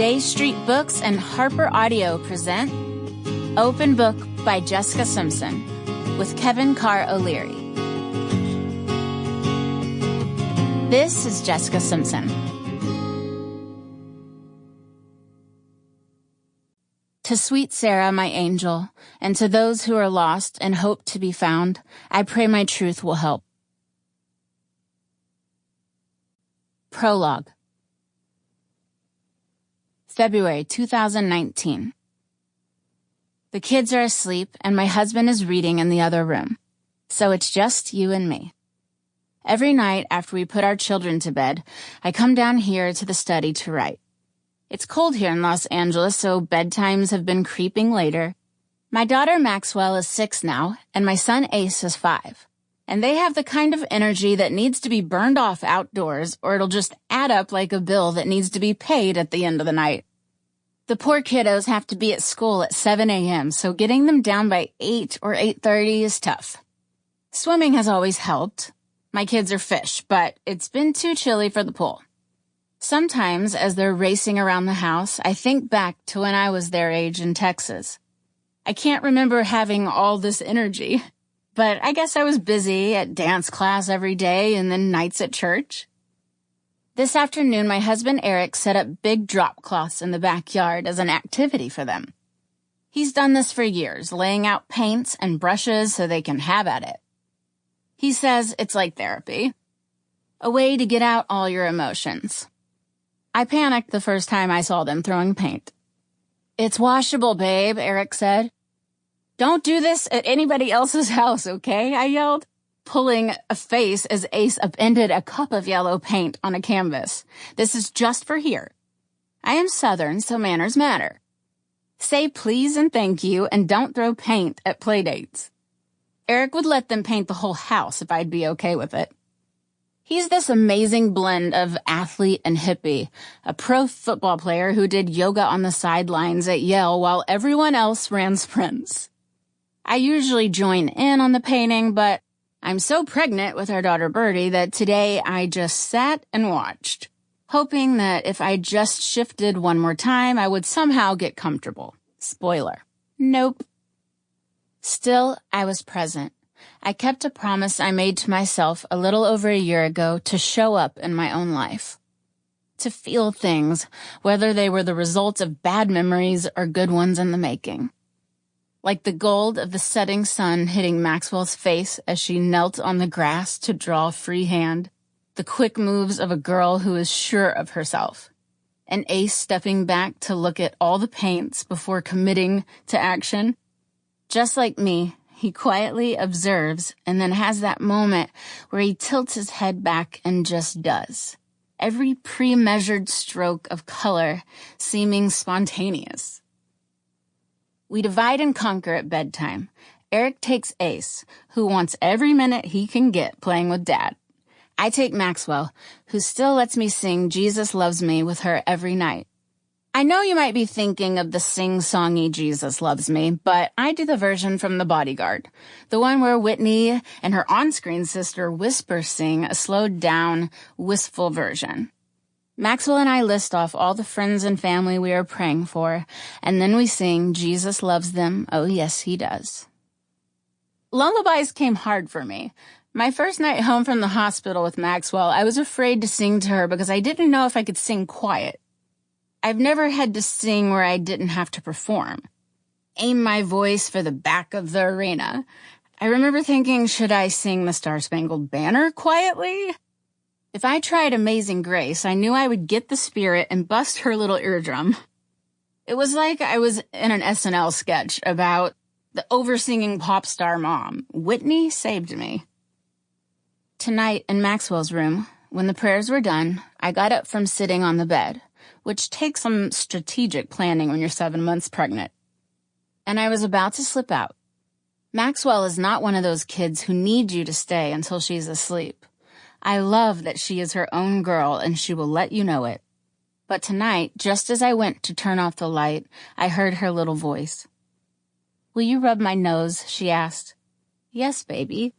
Bay Street Books and Harper Audio present Open Book by Jessica Simpson with Kevin Carr O'Leary. This is Jessica Simpson. To sweet Sarah, my angel, and to those who are lost and hope to be found, I pray my truth will help. Prologue. February 2019. The kids are asleep and my husband is reading in the other room, so it's just you and me. Every night after we put our children to bed, I come down here to the study to write. It's cold here in Los Angeles, so bedtimes have been creeping later. My daughter Maxwell is 6 now, and my son Ace is 5. And they have the kind of energy that needs to be burned off outdoors, or it'll just add up like a bill that needs to be paid at the end of the night. The poor kiddos have to be at school at 7 a.m., so getting them down by 8 or 8:30 is tough. Swimming has always helped. My kids are fish, but it's been too chilly for the pool. Sometimes, as they're racing around the house, I think back to when I was their age in Texas. I can't remember having all this energy. But I guess I was busy at dance class every day and then nights at church. This afternoon, my husband Eric set up big drop cloths in the backyard as an activity for them. He's done this for years, laying out paints and brushes so they can have at it. He says it's like therapy, a way to get out all your emotions. I panicked the first time I saw them throwing paint. "It's washable, babe," Eric said. "Don't do this at anybody else's house, okay?" I yelled, pulling a face as Ace upended a cup of yellow paint on a canvas. "This is just for here. I am Southern, so manners matter. Say please and thank you, and don't throw paint at playdates." Eric would let them paint the whole house if I'd be okay with it. He's this amazing blend of athlete and hippie, a pro football player who did yoga on the sidelines at Yale while everyone else ran sprints. I usually join in on the painting, but I'm so pregnant with our daughter Birdie that today I just sat and watched, hoping that if I just shifted one more time, I would somehow get comfortable. Spoiler. Nope. Still, I was present. I kept a promise I made to myself a little over a year ago to show up in my own life. To feel things, whether they were the result of bad memories or good ones in the making. Like the gold of the setting sun hitting Maxwell's face as she knelt on the grass to draw a free hand, the quick moves of a girl who is sure of herself, and Ace stepping back to look at all the paints before committing to action. Just like me, he quietly observes and then has that moment where he tilts his head back and just does. Every pre-measured stroke of color seeming spontaneous. We divide and conquer at bedtime. Eric takes Ace, who wants every minute he can get playing with Dad. I take Maxwell, who still lets me sing Jesus Loves Me with her every night. I know you might be thinking of the sing-songy Jesus Loves Me, but I do the version from The Bodyguard, the one where Whitney and her on-screen sister whisper sing a slowed-down, wistful version. Maxwell and I list off all the friends and family we are praying for, and then we sing Jesus Loves Them, Oh Yes He Does. Lullabies came hard for me. My first night home from the hospital with Maxwell, I was afraid to sing to her because I didn't know if I could sing quiet. I've never had to sing where I didn't have to perform. Aim my voice for the back of the arena. I remember thinking, should I sing the Star-Spangled Banner quietly? If I tried Amazing Grace, I knew I would get the spirit and bust her little eardrum. It was like I was in an SNL sketch about the over-singing pop star mom. Whitney saved me. Tonight, in Maxwell's room, when the prayers were done, I got up from sitting on the bed, which takes some strategic planning when you're 7 months pregnant. And I was about to slip out. Maxwell is not one of those kids who need you to stay until she's asleep. I love that she is her own girl and she will let you know it. But tonight, just as I went to turn off the light, I heard her little voice. "Will you rub my nose?" she asked. "Yes, baby."